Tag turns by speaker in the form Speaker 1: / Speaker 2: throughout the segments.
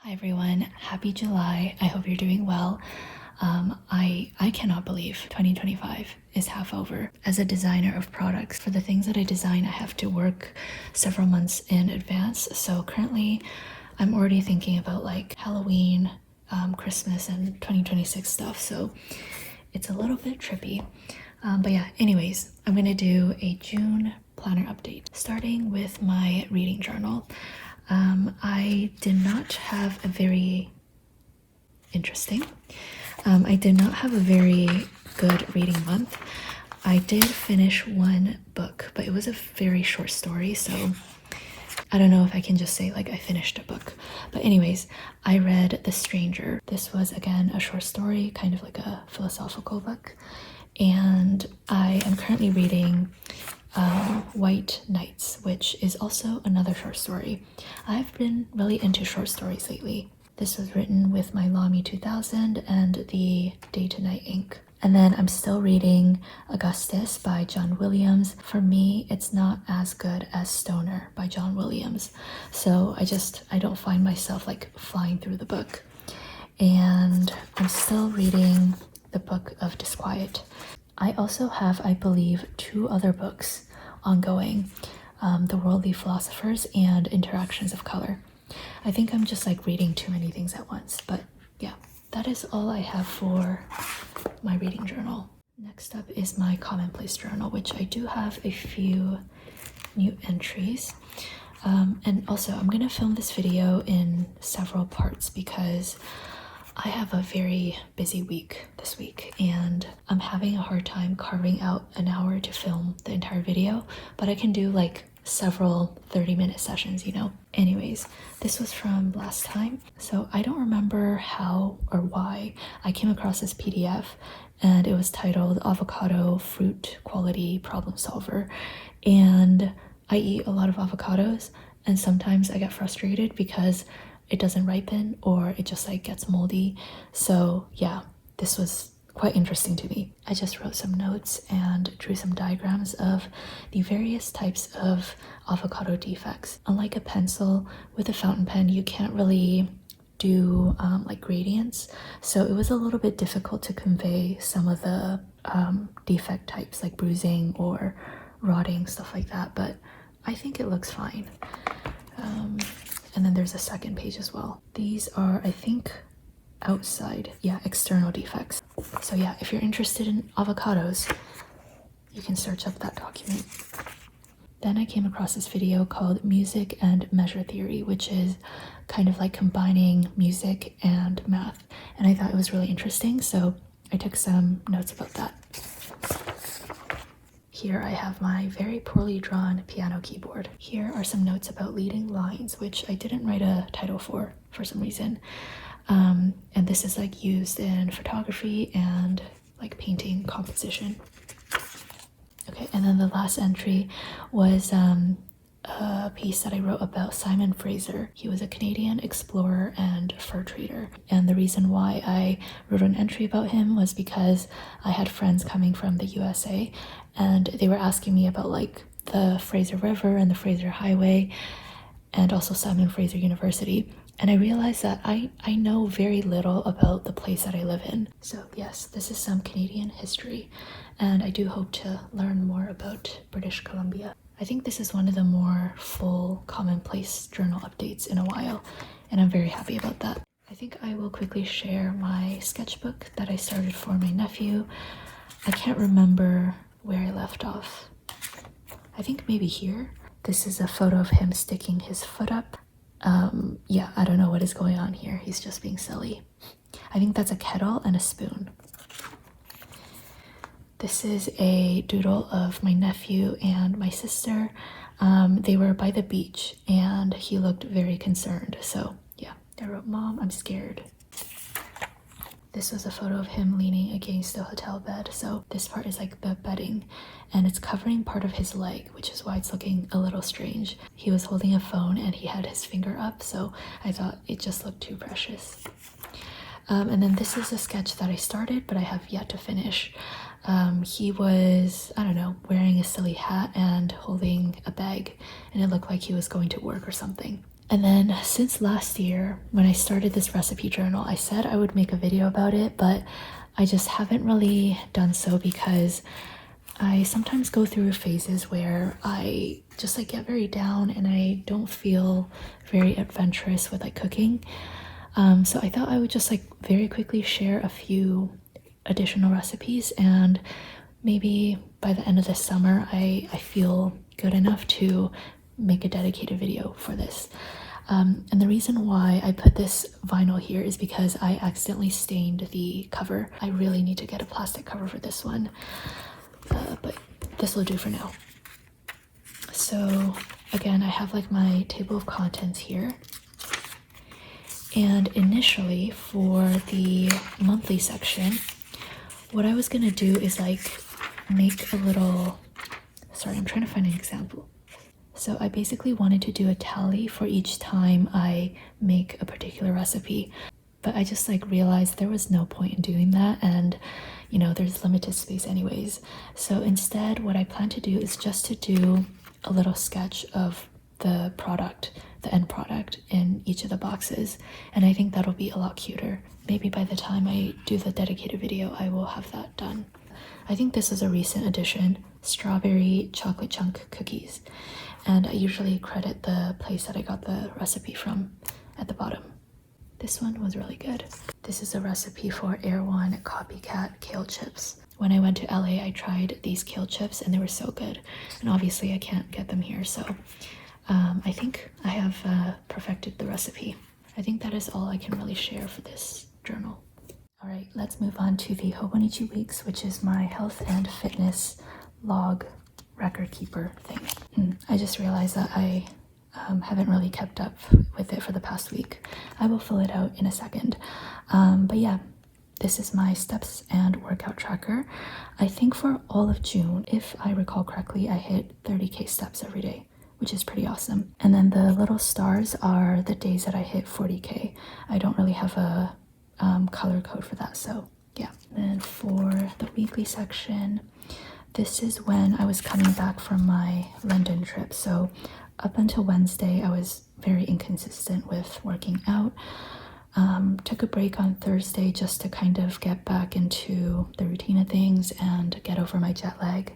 Speaker 1: Hi everyone, happy July. I hope you're doing well. I cannot believe 2025 is half over. As a designer of products, for the things that I design, I have to work several months in advance. So currently I'm already thinking about like Halloween, Christmas and 2026 stuff. So it's a little bit trippy. But yeah, anyways, I'm gonna do a June planner update, starting with my reading journal. I did not have a very good reading month. I did finish one book, but it was a very short story, so I don't know if I can just say like I finished a book. But anyways, I read The Stranger. This was again a short story, kind of like a philosophical book, and I am currently reading White Nights, which is also another short story. I've been really into short stories lately. This was written with my Lamy 2000 and the Day to Night ink. And then I'm still reading Augustus by John Williams. For me, it's not as good as Stoner by John Williams. So I don't find myself like flying through the book. And I'm still reading the Book of Disquiet. I also have, I believe, 2 other books ongoing, The Worldly Philosophers and Interactions of Color. I think I'm just like reading too many things at once, but yeah, that is all I have for my reading journal. Next up is my Commonplace journal, which I do have a few new entries. And also I'm gonna film this video in several parts because I have a very busy week this week and I'm having a hard time carving out an hour to film the entire video, but I can do like several 30-minute sessions, you know? Anyways, this was from last time, so I don't remember how or why I came across this PDF, and it was titled Avocado Fruit Quality Problem Solver. And I eat a lot of avocados, and sometimes I get frustrated because it doesn't ripen or it just like gets moldy. So yeah, this was quite interesting to me. I just wrote some notes and drew some diagrams of the various types of avocado defects. Unlike a pencil, with a fountain pen you can't really do like gradients, so it was a little bit difficult to convey some of the defect types like bruising or rotting, stuff like that, but I think it looks fine. And then there's a second page as well. These are, I think, external defects. So yeah, if you're interested in avocados, you can search up that document. Then I came across this video called Music and Measure Theory, which is kind of like combining music and math. And I thought it was really interesting, so I took some notes about that. Here I have my very poorly drawn piano keyboard. Here are some notes about leading lines, which I didn't write a title for some reason. And this is like used in photography and like painting composition. Okay, and then the last entry was a piece that I wrote about Simon Fraser. He was a Canadian explorer and fur trader. And the reason why I wrote an entry about him was because I had friends coming from the USA and they were asking me about like the Fraser River and the Fraser Highway and also Simon Fraser University. And I realized that I know very little about the place that I live in. So yes, this is some Canadian history, and I do hope to learn more about British Columbia. I think this is one of the more full Commonplace journal updates in a while, and I'm very happy about that. I think I will quickly share my sketchbook that I started for my nephew. I can't remember where I left off. I think maybe here. This is a photo of him sticking his foot up. Yeah, I don't know what is going on here. He's just being silly. I think that's a kettle and a spoon. This is a doodle of my nephew and my sister. They were by the beach and he looked very concerned. So yeah, I wrote, "Mom, I'm scared." This was a photo of him leaning against the hotel bed. So this part is like the bedding and it's covering part of his leg, which is why it's looking a little strange. He was holding a phone and he had his finger up, so I thought it just looked too precious. And then this is a sketch that I started, but I have yet to finish. He was, I don't know, wearing a silly hat and holding a bag, and it looked like he was going to work or something. And then since last year, when I started this recipe journal, I said I would make a video about it, but I just haven't really done so because I sometimes go through phases where I just like get very down and I don't feel very adventurous with like cooking. So I thought I would just like very quickly share a few additional recipes, and maybe by the end of this summer I feel good enough to make a dedicated video for this. And the reason why I put this vinyl here is because I accidentally stained the cover. I really need to get a plastic cover for this one, but this will do for now. So again, I have like my table of contents here. And initially for the monthly section, what I was gonna do is like make a little, sorry, I'm trying to find an example. So I basically wanted to do a tally for each time I make a particular recipe, but I just like realized there was no point in doing that, and you know, there's limited space anyways. So instead, what I plan to do is just to do a little sketch of the product, the end product in each of the boxes, and I think that'll be a lot cuter. Maybe by the time I do the dedicated video, I will have that done. I think this is a recent addition, strawberry chocolate chunk cookies, and I usually credit the place that I got the recipe from at the bottom. This one was really good. This is a recipe for Erewhon Copycat Kale Chips. When I went to LA, I tried these kale chips and they were so good, and obviously I can't get them here, so I think I have perfected the recipe. I think that is all I can really share for this journal. All right, let's move on to the Hobonichi Weeks, which is my health and fitness log record keeper thing. I just realized that I haven't really kept up with it for the past week. I will fill it out in a second. But yeah, this is my steps and workout tracker. I think for all of June, if I recall correctly, I hit 30k steps every day, which is pretty awesome. And then the little stars are the days that I hit 40k. I don't really have a color code for that, so yeah. Then for the weekly section, this is when I was coming back from my London trip. So up until Wednesday, I was very inconsistent with working out. Took a break on Thursday just to kind of get back into the routine of things and get over my jet lag.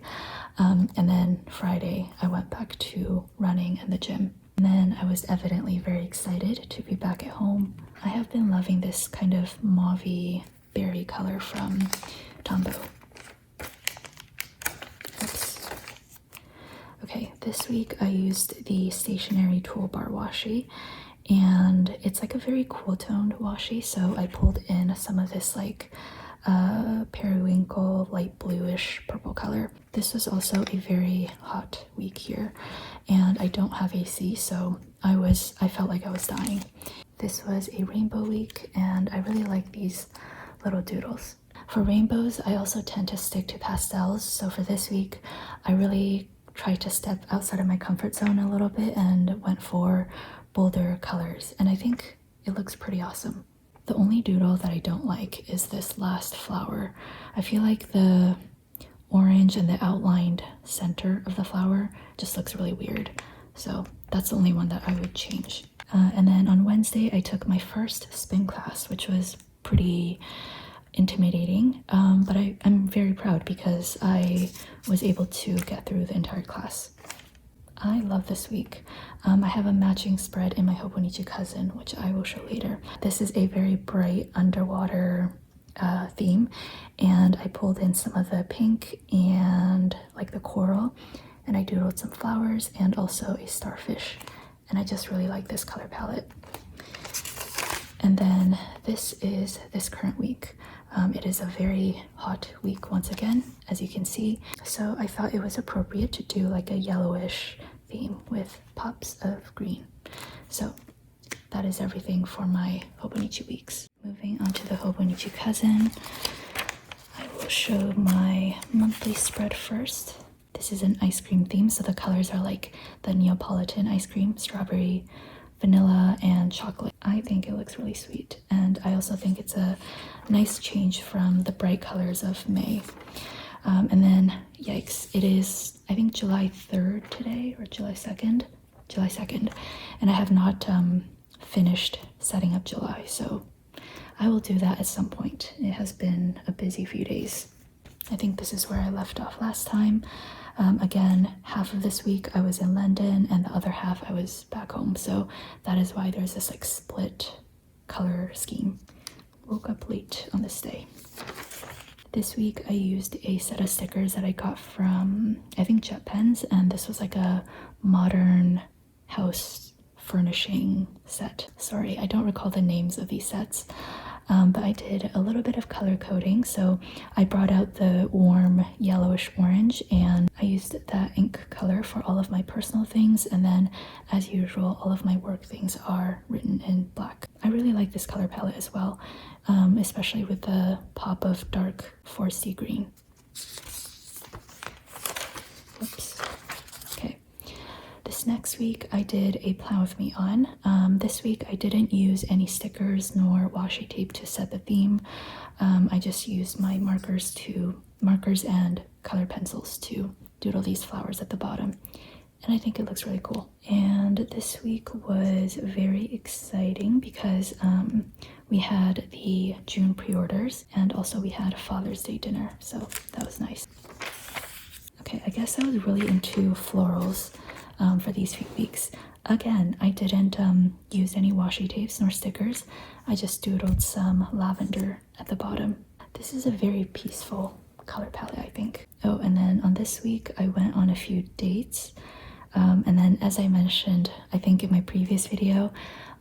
Speaker 1: And then Friday, I went back to running and the gym. And then I was evidently very excited to be back at home. I have been loving this kind of mauve-y berry color from Tombow. Oops. Okay, this week I used the stationary toolbar washi, and it's like a very cool toned washi, so I pulled in some of this like periwinkle light bluish purple color. This was also a very hot week here, and I don't have AC, so I felt like I was dying. This was a rainbow week, and I really like these little doodles. For rainbows, I also tend to stick to pastels, so for this week I really tried to step outside of my comfort zone a little bit and went for bolder colors, and I think it looks pretty awesome. The only doodle that I don't like is this last flower. I feel like the orange and the outlined center of the flower just looks really weird, so that's the only one that I would change. And then on Wednesday I took my first spin class, which was pretty intimidating, but I'm very proud because I was able to get through the entire class. I love this week. I have a matching spread in my Hobonichi Cousin, which I will show later. This is a very bright underwater theme, and I pulled in some of the pink and like the coral, and I doodled some flowers and also a starfish, and I just really like this color palette. And then this is this current week. It is a very hot week once again, as you can see, so I thought it was appropriate to do like a yellowish theme with pops of green. So that is everything for my Hobonichi Weeks. Moving on to the Hobonichi Cousin, I will show my monthly spread first. This is an ice cream theme, so the colors are like the Neapolitan ice cream, strawberry, vanilla, and chocolate. I think it looks really sweet, and I also think it's a nice change from the bright colors of May. And then, yikes, it is, I think, July 3rd today, or July 2nd. July 2nd, and I have not finished setting up July, so I will do that at some point. It has been a busy few days. I think this is where I left off last time. Again, half of this week I was in London and the other half I was back home, so that is why there's this like split color scheme. Woke up late on this day. This week I used a set of stickers that I got from, I think, Jet Pens, and this was like a modern house furnishing set. Sorry, I don't recall the names of these sets. But I did a little bit of color coding, so I brought out the warm yellowish orange and I used that ink color for all of my personal things, and then as usual all of my work things are written in black. I really like this color palette as well, especially with the pop of dark foresty green. Whoops. Okay. This next week I did a Plan With Me on. This week I didn't use any stickers nor washi tape to set the theme. I just used my markers and colored pencils to doodle these flowers at the bottom, and I think it looks really cool. And this week was very exciting because we had the June pre-orders, and also we had a Father's Day dinner, so that was nice. Okay, I guess I was really into florals for these few weeks. Again, I didn't use any washi tapes nor stickers. I just doodled some lavender at the bottom. This is a very peaceful color palette, I think. Oh, and then on this week, I went on a few dates. And then, as I mentioned, I think in my previous video,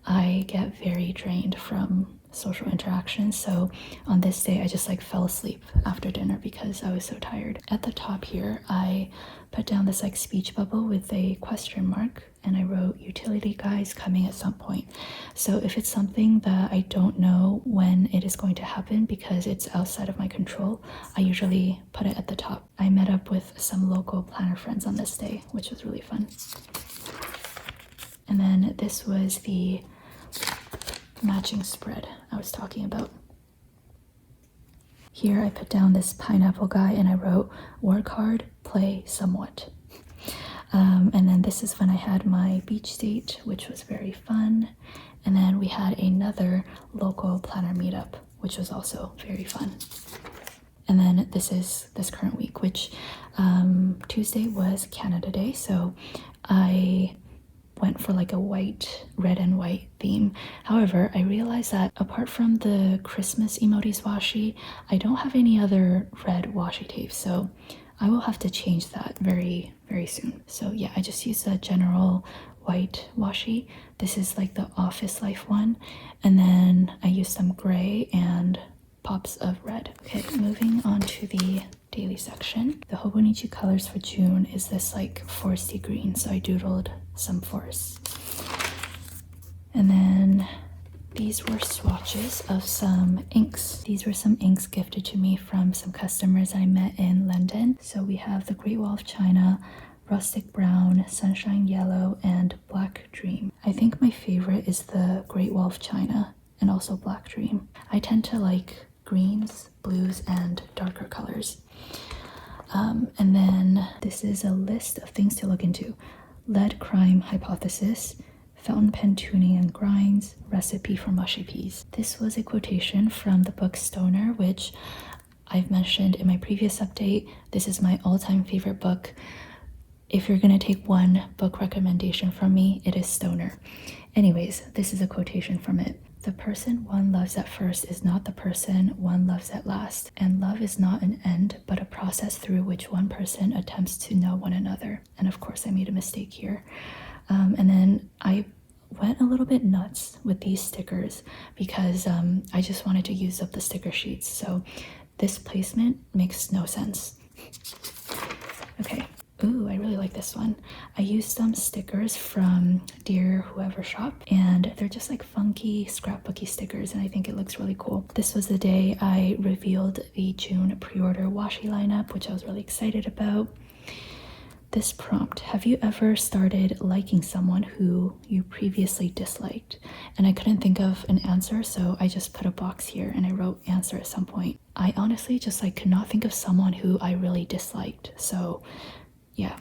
Speaker 1: I get very drained from social interactions, so on this day I just like fell asleep after dinner because I was so tired. At the top here I put down this like speech bubble with a question mark, and I wrote utility guys coming at some point. So if it's something that I don't know when it is going to happen because it's outside of my control, I usually put it at the top. I met up with some local planner friends on this day, which was really fun. And then this was the matching spread I was talking about. Here I put down this pineapple guy and I wrote work hard, play somewhat. And then this is when I had my beach date, which was very fun. And then we had another local planner meetup, which was also very fun. And then this is this current week, which Tuesday was Canada Day, so I went for like a red and white theme. However, I realized that apart from the Christmas emojis washi, I don't have any other red washi tape, so I will have to change that very, very soon. So yeah, I just used a general white washi. This is like the office life one, and then I used some gray and pops of red. Okay, moving on to the daily section. The Hobonichi colors for June is this like foresty green, so I doodled some forests. And then these were swatches of some inks. These were some inks gifted to me from some customers I met in London. So we have the Great Wall of China, Rustic Brown, Sunshine Yellow, and Black Dream. I think my favorite is the Great Wall of China and also Black Dream. I tend to like greens, blues, and darker colors. And then this is a list of things to look into. Lead crime hypothesis, fountain pen tuning and grinds, recipe for mushy peas. This was a quotation from the book Stoner, which I've mentioned in my previous update. This is my all-time favorite book. If you're gonna take one book recommendation from me, it is Stoner. Anyways, this is a quotation from it. The person one loves at first is not the person one loves at last, and love is not an end, but a process through which one person attempts to know one another. And of course, I made a mistake here. And then I went a little bit nuts with these stickers because I just wanted to use up the sticker sheets. So this placement makes no sense. Okay. Ooh, I really like this one. I used some stickers from Dear Whoever Shop, and they're just like funky scrapbooky stickers, and I think it looks really cool. This was the day I revealed the June pre-order washi lineup, which I was really excited about. This prompt: have you ever started liking someone who you previously disliked? And I couldn't think of an answer, so I just put a box here and I wrote answer at some point. I honestly just like could not think of someone who I really disliked, so yeah,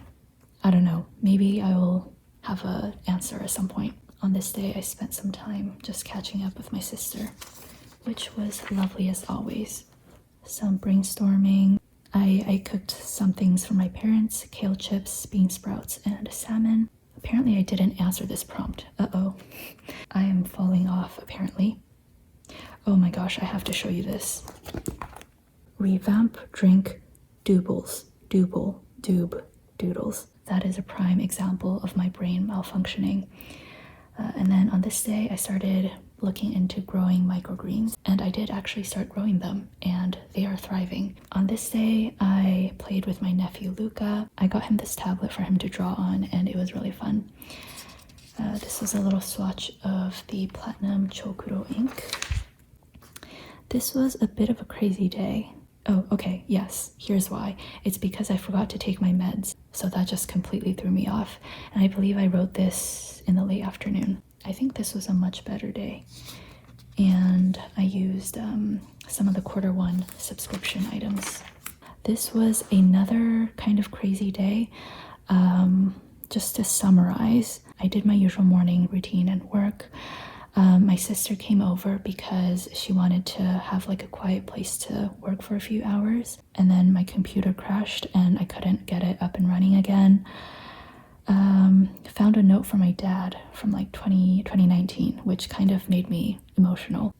Speaker 1: I don't know. Maybe I will have an answer at some point. On this day, I spent some time just catching up with my sister, which was lovely as always. Some brainstorming. I cooked some things for my parents: kale chips, bean sprouts, and salmon. Apparently I didn't answer this prompt. Uh-oh. I am falling off, apparently. Oh my gosh, I have to show you this. Revamp drink doubles. Doodles. That is a prime example of my brain malfunctioning. And then on this day, I started looking into growing microgreens, and I did actually start growing them, and they are thriving. On this day, I played with my nephew Luca. I got him this tablet for him to draw on, and it was really fun. This was a little swatch of the Platinum Chokuro ink. This was a bit of a crazy day. Oh, okay, yes, here's why. It's because I forgot to take my meds, so that just completely threw me off. And I believe I wrote this in the late afternoon. I think this was a much better day. And I used some of the Q1 subscription items. This was another kind of crazy day. Just to summarize, I did my usual morning routine and work. My sister came over because she wanted to have like a quiet place to work for a few hours, and then my computer crashed and I couldn't get it up and running again. Found a note from my dad from like 2019, which kind of made me emotional.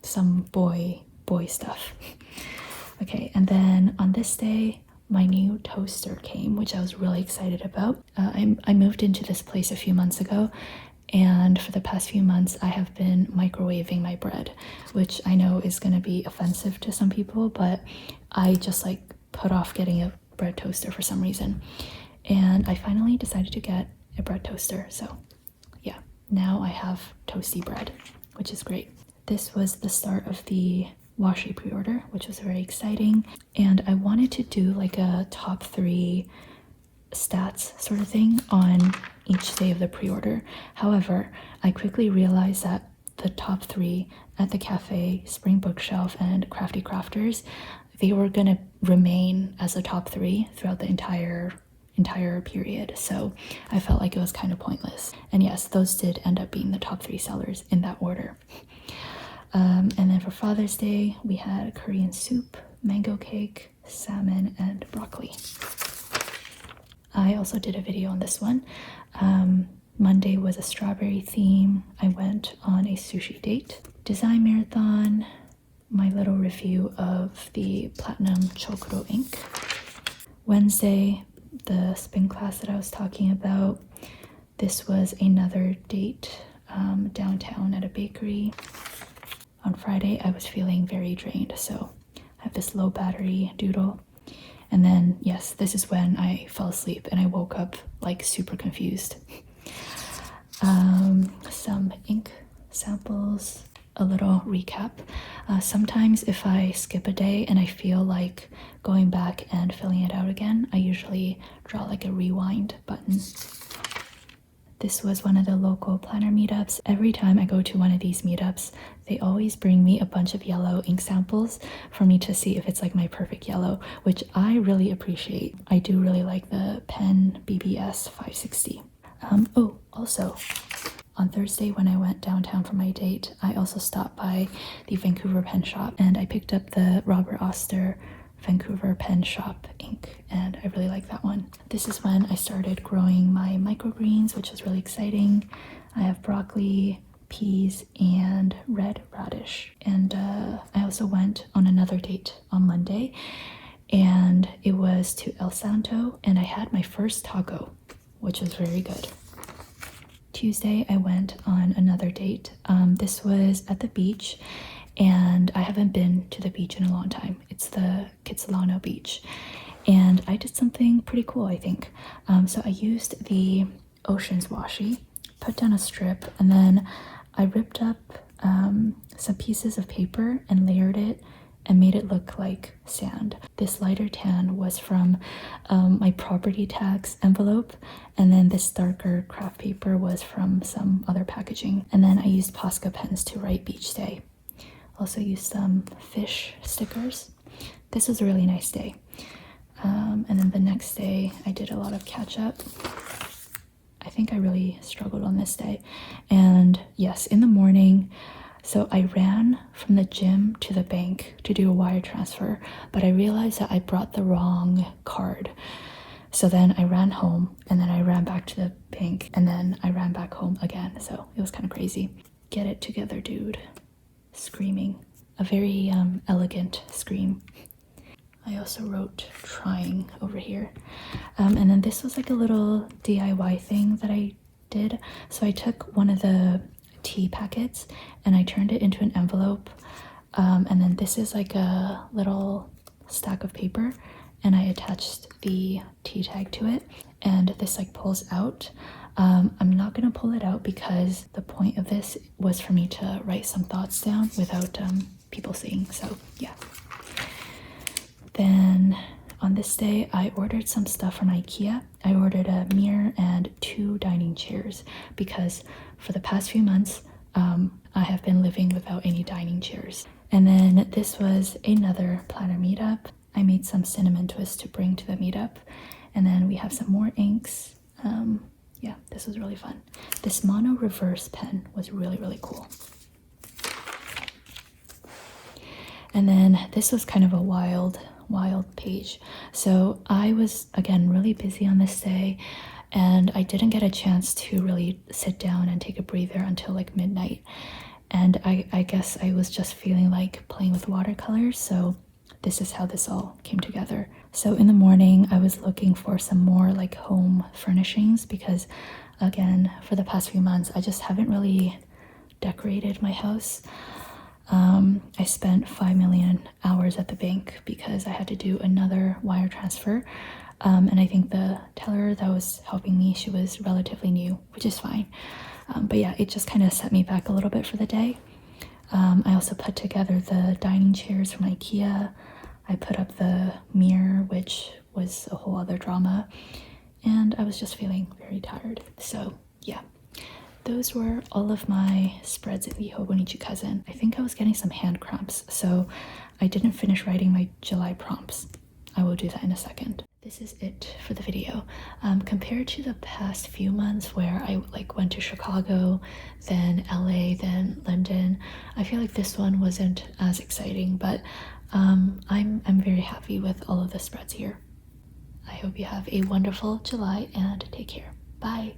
Speaker 1: Some boy stuff. Okay, and then on this day, my new toaster came, which I was really excited about. I moved into this place a few months ago, and for the past few months I have been microwaving my bread, which I know is going to be offensive to some people, but I just like put off getting a bread toaster for some reason. And I finally decided to get a bread toaster, so yeah, now I have toasty bread, which is great. This was the start of the washi pre-order, which was very exciting, and I wanted to do like a top 3 stats sort of thing on each day of the pre-order. However, I quickly realized that the top 3 at the cafe, Spring Bookshelf, and Crafty Crafters, they were gonna remain as the top 3 throughout the entire period, so I felt like it was kind of pointless. And yes, those did end up being the top 3 sellers in that order. And then for Father's Day, we had Korean soup, mango cake, salmon, and broccoli. I also did a video on this one. Monday was a strawberry theme. I went on a sushi date. Design marathon, my little review of the Platinum Chokuro ink. Wednesday, the spin class that I was talking about. This was another date downtown at a bakery. On Friday, I was feeling very drained, so I have this low battery doodle. And then, yes, this is when I fell asleep and I woke up like super confused. Some ink samples, a little recap. Sometimes if I skip a day and I feel like going back and filling it out again, I usually draw like a rewind button. This was one of the local planner meetups. Every time I go to one of these meetups, they always bring me a bunch of yellow ink samples for me to see if it's like my perfect yellow, which I really appreciate. I do really like the pen BBS 560. Also, on Thursday when I went downtown for my date, I also stopped by the Vancouver pen shop and I picked up the Robert Oster Vancouver pen shop ink, and I really like that one. This is when I started growing my microgreens, which was really exciting. I have broccoli, peas, and red radish. And I also went on another date on Monday, and it was to El Santo, and I had my first taco, which was very good. Tuesday, I went on another date. This was at the beach, and I haven't been to the beach in a long time. It's the Kitsilano beach, and I did something pretty cool, I think. So I used the Oceans washi, put down a strip, and then I ripped up some pieces of paper and layered it and made it look like sand. This lighter tan was from my property tax envelope, and then this darker craft paper was from some other packaging. And then I used Posca pens to write beach day. Also used some fish stickers. This was a really nice day. And then the next day I did a lot of catch up. I think I really struggled on this day. And yes, in the morning, so I ran from the gym to the bank to do a wire transfer, but I realized that I brought the wrong card. So then I ran home, and then I ran back to the bank, and then I ran back home again. So it was kind of crazy. Get it together, dude. Screaming. A very elegant scream. I also wrote trying over here. And then this was like a little DIY thing that I did. So I took one of the tea packets and I turned it into an envelope. And then this is like a little stack of paper, and I attached the tea tag to it, and this like pulls out. I'm not gonna pull it out because the point of this was for me to write some thoughts down without people seeing, so yeah. Then on this day, I ordered some stuff from IKEA. I ordered a mirror and 2 dining chairs because for the past few months, I have been living without any dining chairs. And then this was another planner meetup. I made some cinnamon twists to bring to the meetup. And then we have some more inks. Yeah, this was really fun. This mono reverse pen was really, really cool. And then this was kind of a wild page. So I was, again, really busy on this day, and I didn't get a chance to really sit down and take a breather until like midnight. And I guess I was just feeling like playing with watercolors, so this is how this all came together. So in the morning, I was looking for some more like home furnishings because, again, for the past few months, I just haven't really decorated my house. I spent 5 million hours at the bank because I had to do another wire transfer. And I think the teller that was helping me, she was relatively new, which is fine. But yeah, it just kind of set me back a little bit for the day. I also put together the dining chairs from IKEA. I put up the mirror, which was a whole other drama. And I was just feeling very tired. So yeah, those were all of my spreads in the Hobonichi Cousin. I think I was getting some hand cramps, so I didn't finish writing my July prompts. I will do that in a second. This is it for the video. Compared to the past few months where I like went to Chicago, then LA, then London, I feel like this one wasn't as exciting, but I'm very happy with all of the spreads here. I hope you have a wonderful July and take care. Bye.